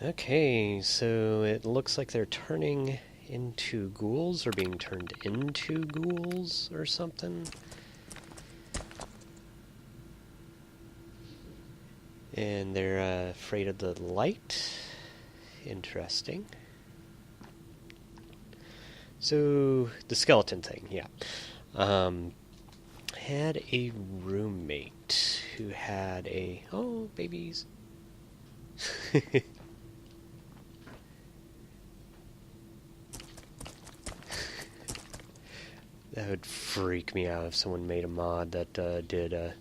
Okay, so it looks like they're turning into ghouls or being turned into ghouls or something. And they're afraid of the light. Interesting. So, the skeleton thing, yeah. Had a roommate who had a... Oh, babies. That would freak me out if someone made a mod that did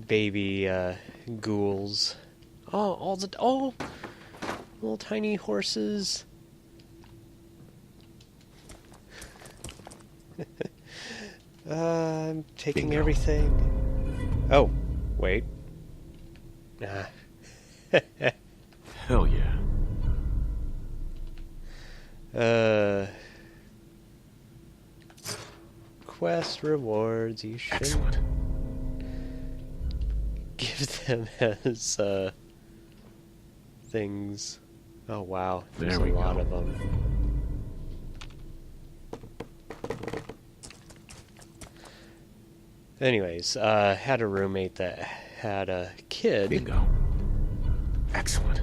baby ghouls. Oh, all the... Oh! Little tiny horses. I'm taking Bingo. everything. Oh, wait. Nah. Hell yeah. Quest rewards, you should Excellent. give them as, things. Oh, wow. There's There we a lot go. of them. Anyways, had a roommate that had a kid. Bingo. Excellent.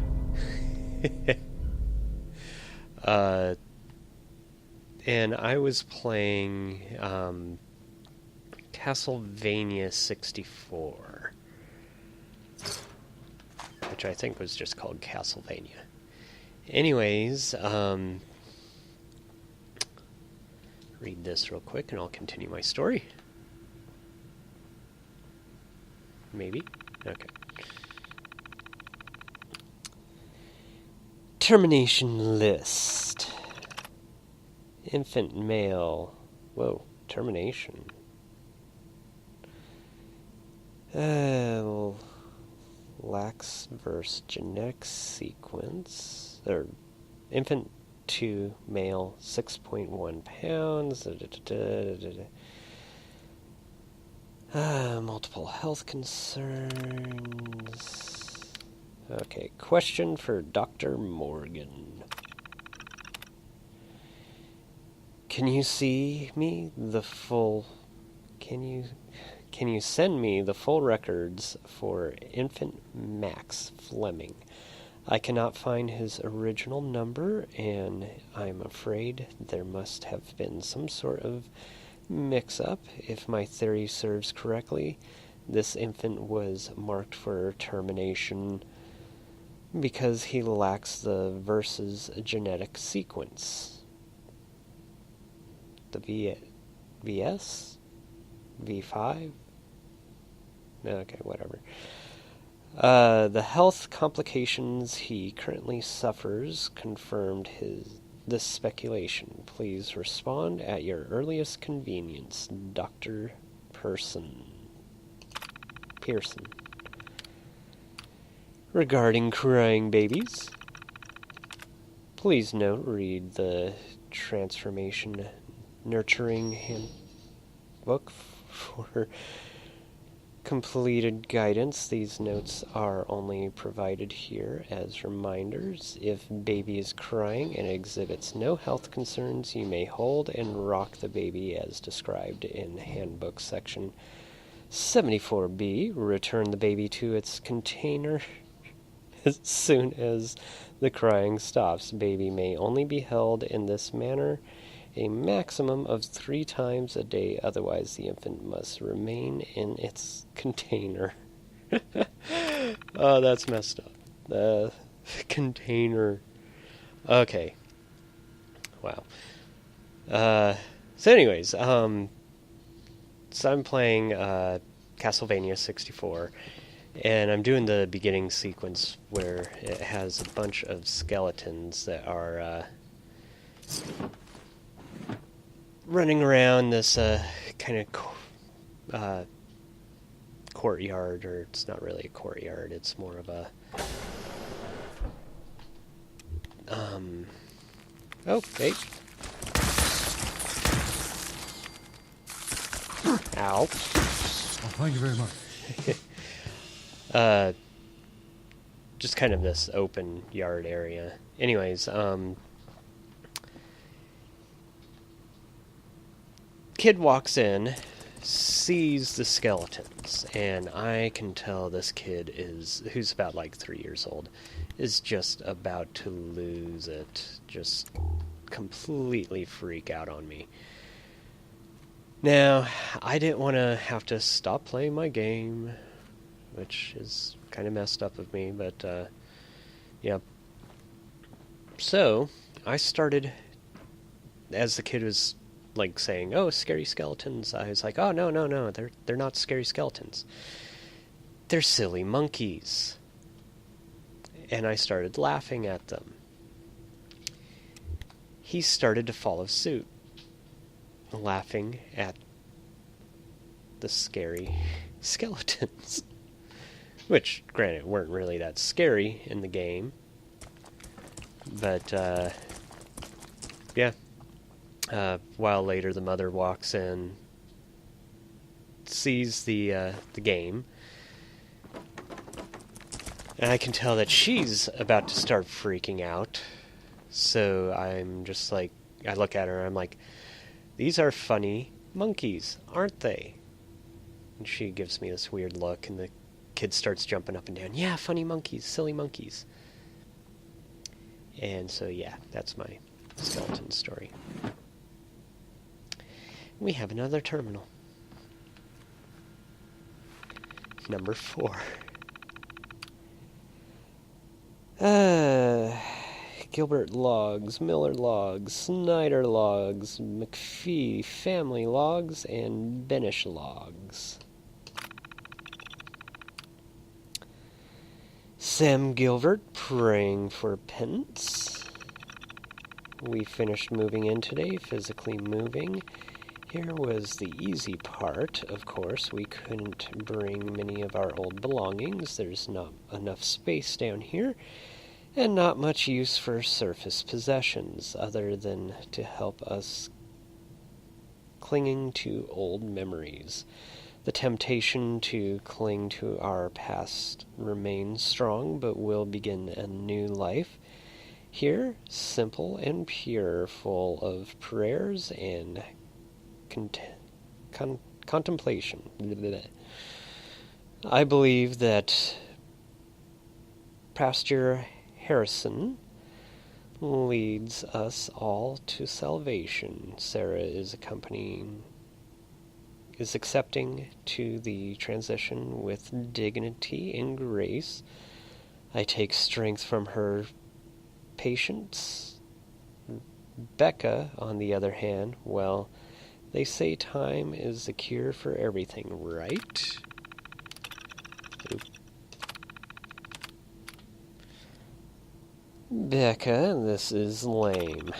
And I was playing Castlevania 64, which I think was just called Castlevania. Anyways, read this real quick and I'll continue my story. Maybe? Okay. Termination list. Infant male. Whoa, termination. Lax versus genetic sequence. Or infant 2 male 6.1 pounds. Multiple health concerns. Okay, question for Dr. Morgan. Can you see me the full... Can you send me the full records for infant Max Fleming? I cannot find his original number, and I'm afraid there must have been some sort of mix-up. If my theory serves correctly, this infant was marked for termination because he lacks the versus genetic sequence. The VS? V5? Okay, whatever. The health complications he currently suffers confirmed this speculation. Please respond at your earliest convenience, Dr. Pearson. Regarding crying babies, please note, read the Transformation Nurturing Handbook for completed guidance. These notes are only provided here as reminders. If baby is crying and exhibits no health concerns, you may hold and rock the baby as described in Handbook section 74B. Return the baby to its container as soon as the crying stops. Baby may only be held in this manner a maximum of 3 times a day, otherwise the infant must remain in its container. Oh, that's messed up. The container. Okay. Wow. So anyways, so I'm playing Castlevania 64, and I'm doing the beginning sequence where it has a bunch of skeletons that are running around this kind of courtyard, or it's not really a courtyard, it's more of a oh, hey. Ow. Oh, thank you very much. just kind of this open yard area. Anyways, kid walks in, sees the skeletons, and I can tell this kid who's about like 3 years old, is just about to lose it, just completely freak out on me. Now, I didn't want to have to stop playing my game, which is kind of messed up of me, but yeah. So, I started, as the kid was like saying, "Oh, scary skeletons," I was like, "Oh, no, they're not scary skeletons. They're silly monkeys." And I started laughing at them. He started to follow suit, laughing at the scary skeletons. Which, granted, weren't really that scary in the game. But, yeah. A while later, the mother walks in, sees the game, and I can tell that she's about to start freaking out. So I'm just like, I look at her and I'm like, "These are funny monkeys, aren't they?" And she gives me this weird look, and the kid starts jumping up and down. "Yeah, funny monkeys, silly monkeys." And so, yeah, that's my skeleton story. We have another terminal. Number 4. Gilbert logs, Miller logs, Snyder logs, McPhee family logs, and Benish logs. Sam Gilbert praying for penance. We finished moving in today, physically moving. Here was the easy part. Of course, we couldn't bring many of our old belongings. There's not enough space down here, and not much use for surface possessions other than to help us clinging to old memories. The temptation to cling to our past remains strong, but we'll begin a new life here, simple and pure, full of prayers and contemplation. I believe that Pastor Harrison leads us all to salvation. Sarah is accepting to the transition with dignity and grace. I take strength from her patience. Becca, on the other hand, well, they say time is the cure for everything, right? Becca, this is lame.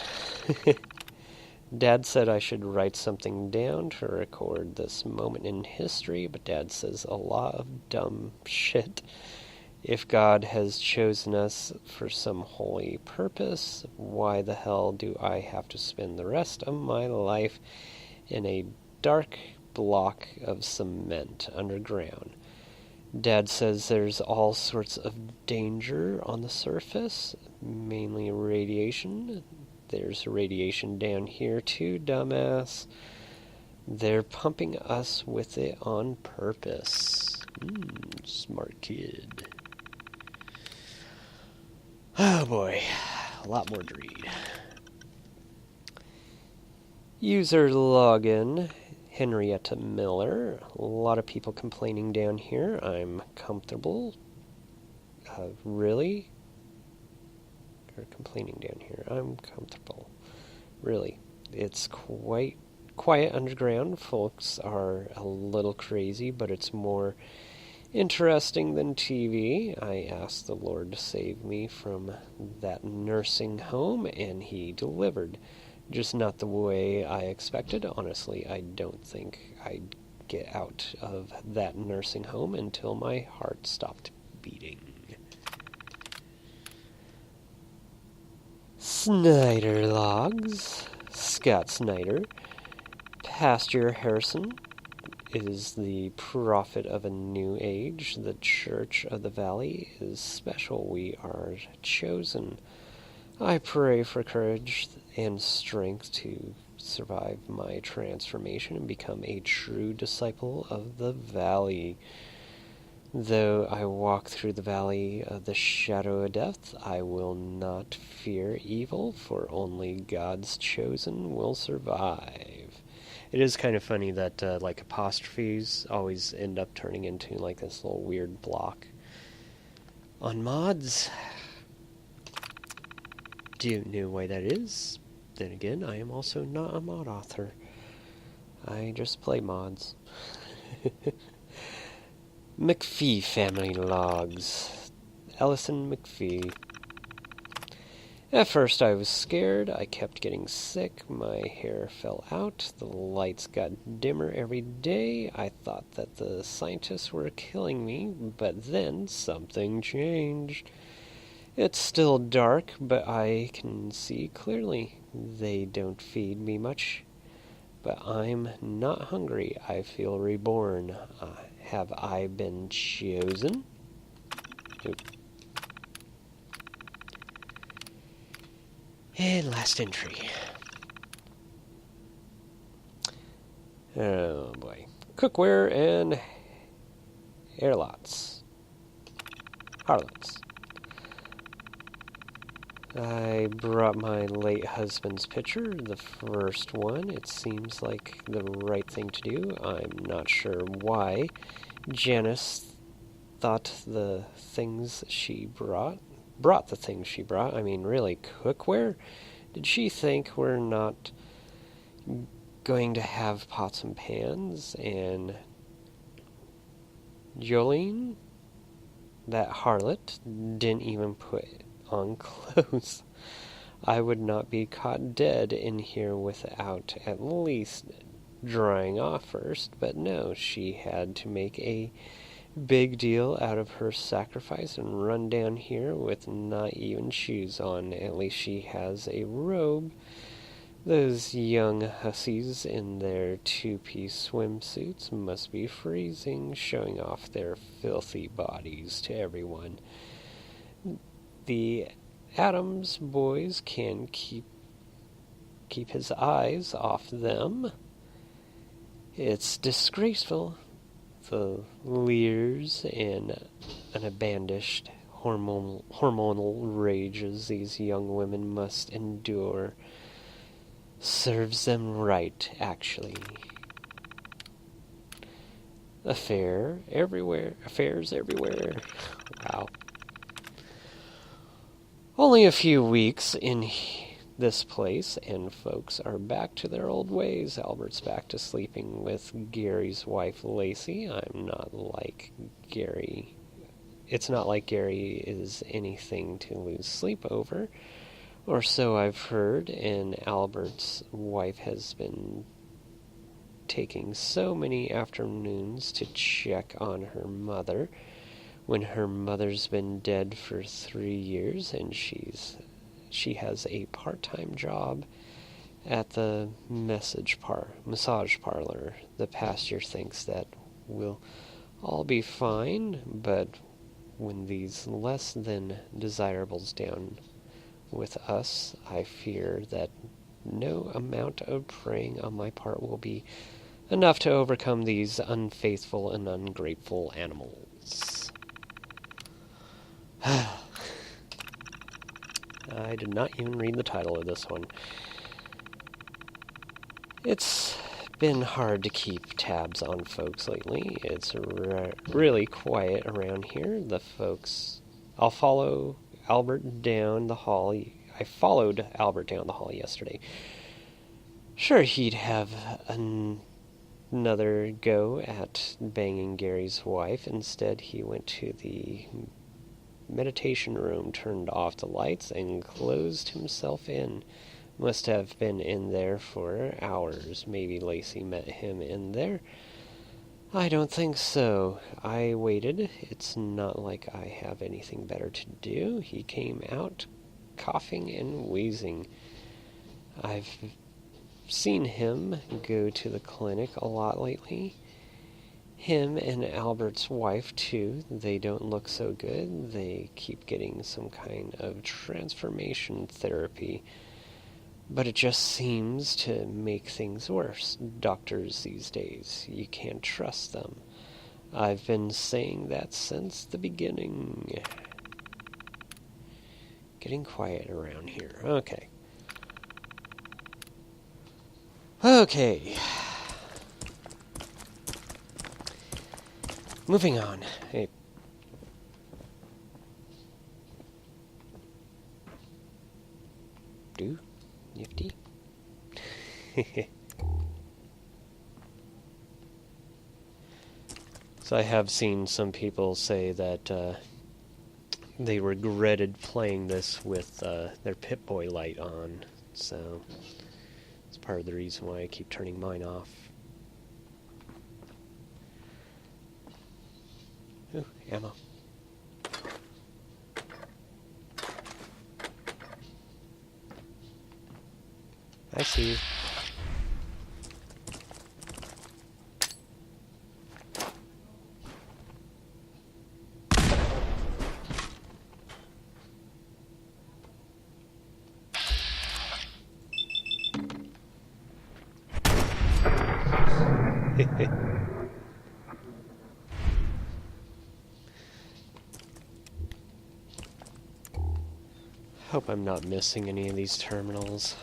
Dad said I should write something down to record this moment in history, but Dad says a lot of dumb shit. If God has chosen us for some holy purpose, why the hell do I have to spend the rest of my life in a dark block of cement underground? Dad says there's all sorts of danger on the surface, mainly radiation. There's radiation down here too, dumbass. They're pumping us with it on purpose. Smart kid. Oh boy, a lot more to read. User login, Henrietta Miller. A lot of people complaining down here. I'm comfortable. Really? Or complaining down here. I'm comfortable. Really. It's quite quiet underground. Folks are a little crazy, but it's more interesting than TV. I asked the Lord to save me from that nursing home, and He delivered. Just not the way I expected. Honestly, I don't think I'd get out of that nursing home until my heart stopped beating. Snyder logs. Scott Snyder. Pastor Harrison is the prophet of a new age. The Church of the Valley is special. We are chosen. I pray for courage and strength to survive my transformation and become a true disciple of the Valley. Though I walk through the valley of the shadow of death, I will not fear evil, for only God's chosen will survive. It is kind of funny that like apostrophes always end up turning into like this little weird block on mods. Do you know why that is? Then again, I am also not a mod author. I just play mods. McPhee family logs. Ellison McPhee. At first I was scared. I kept getting sick. My hair fell out. The lights got dimmer every day. I thought that the scientists were killing me, but then something changed. It's still dark, but I can see clearly. They don't feed me much, but I'm not hungry. I feel reborn. Have I been chosen? Oop. And last entry. Oh boy. Cookware and airlots. Harlots. I brought my late husband's picture, the first one. It seems like the right thing to do. I'm not sure why. Janice thought the things she brought the things she brought. I mean, really, cookware? Did she think we're not going to have pots and pans? And Jolene, that harlot, didn't even put on clothes. I would not be caught dead in here without at least drying off first, but no, she had to make a big deal out of her sacrifice and run down here with not even shoes on. At least she has a robe. Those young hussies in their two-piece swimsuits must be freezing, showing off their filthy bodies to everyone. The Adams boys can keep his eyes off them. It's disgraceful. The leers and unabashed hormonal rages these young women must endure serves them right, actually. Affairs everywhere. Wow. Only a few weeks in this place, and folks are back to their old ways. Albert's back to sleeping with Gary's wife, Lacey. I'm not like Gary. It's not like Gary is anything to lose sleep over, or so I've heard, and Albert's wife has been taking so many afternoons to check on her mother, when her mother's been dead for 3 years, and she has a part-time job at the massage parlor. The pastor thinks that we'll all be fine, but when these less than desirables down with us, I fear that no amount of praying on my part will be enough to overcome these unfaithful and ungrateful animals. I did not even read the title of this one. It's been hard to keep tabs on folks lately. It's really quiet around here. The folks... I'll follow Albert down the hall. I followed Albert down the hall yesterday. Sure, he'd have another go at banging Gary's wife. Instead, he went to the meditation room, turned off the lights, and closed himself in. Must have been in there for hours. Maybe Lacey met him in there. I don't think so. I waited. It's not like I have anything better to do. He came out coughing and wheezing. I've seen him go to the clinic a lot lately. Him and Albert's wife, too, they don't look so good. They keep getting some kind of transformation therapy, but it just seems to make things worse. Doctors these days, you can't trust them. I've been saying that since the beginning. Getting quiet around here. Okay. Okay. Moving on. Hey. Do? Nifty? So I have seen some people say that they regretted playing this with their Pip-Boy light on, so it's part of the reason why I keep turning mine off. Ooh, ammo. I see you. Hope I'm not missing any of these terminals.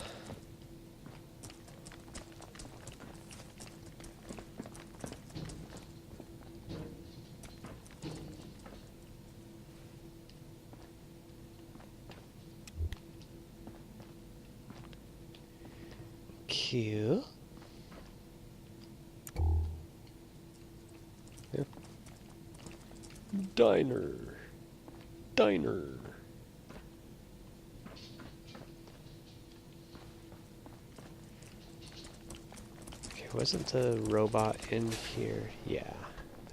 Q. Yep. Diner. Okay, wasn't the robot in here? Yeah,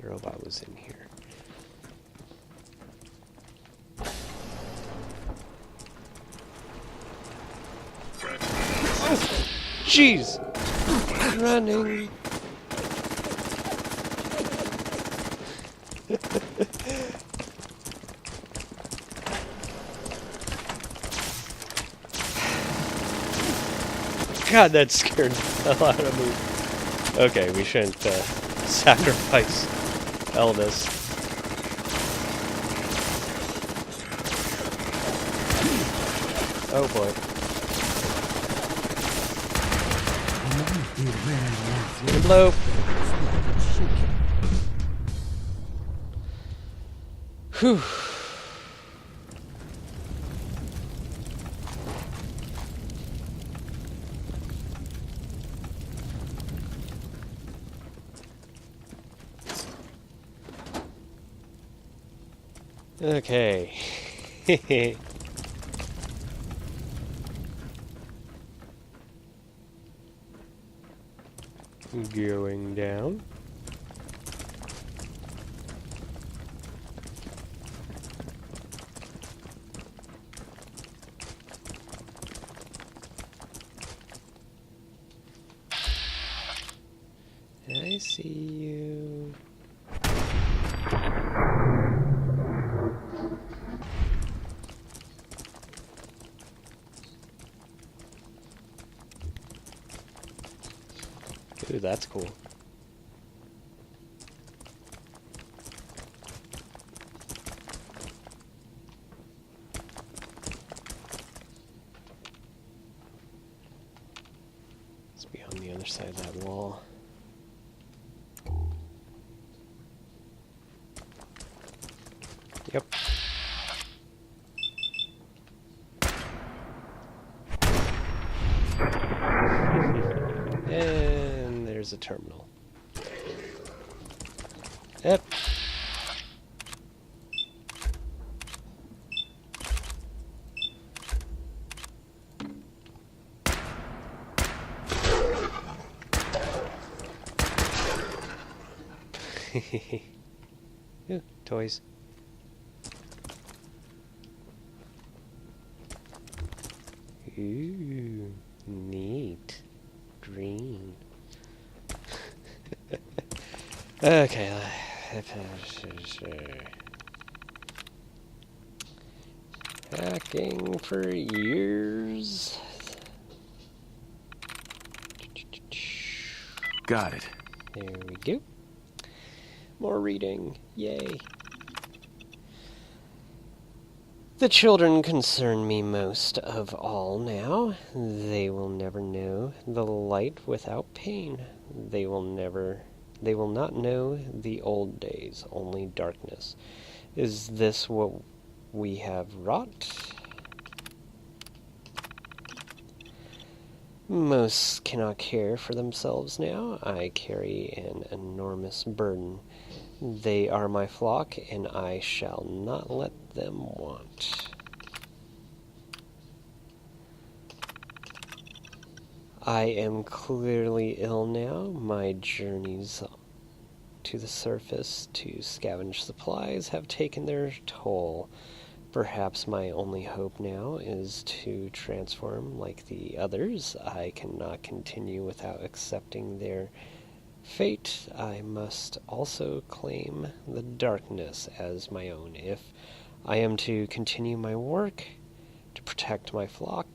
the robot was in here. Jeez! Running! God, that scared the hell out of me. Okay, we shouldn't sacrifice Elvis. Oh boy. Blow. Whew. Okay. Going down. I see you. Ooh, that's cool. Let's be on the other side of that wall. Yep. And there's a terminal. Yep. Ooh, toys. Ooh, neat. Green. Okay. Hacking for years. Got it. There we go. More reading. Yay. The children concern me most of all now. They will never know the light without pain. They will not know the old days, only darkness. Is this what we have wrought? Most cannot care for themselves now. I carry an enormous burden. They are my flock, and I shall not let them want. I am clearly ill now. My journeys to the surface to scavenge supplies have taken their toll. Perhaps my only hope now is to transform like the others. I cannot continue without accepting their fate. I must also claim the darkness as my own. If I am to continue my work to protect my flock,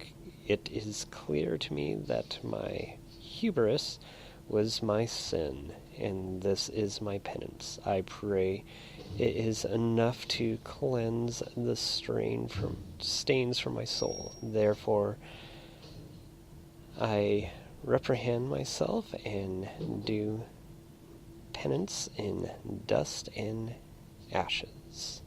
it is clear to me that my hubris was my sin, and this is my penance. I pray it is enough to cleanse the stains from my soul. Therefore, I reprehend myself and do penance in dust and ashes.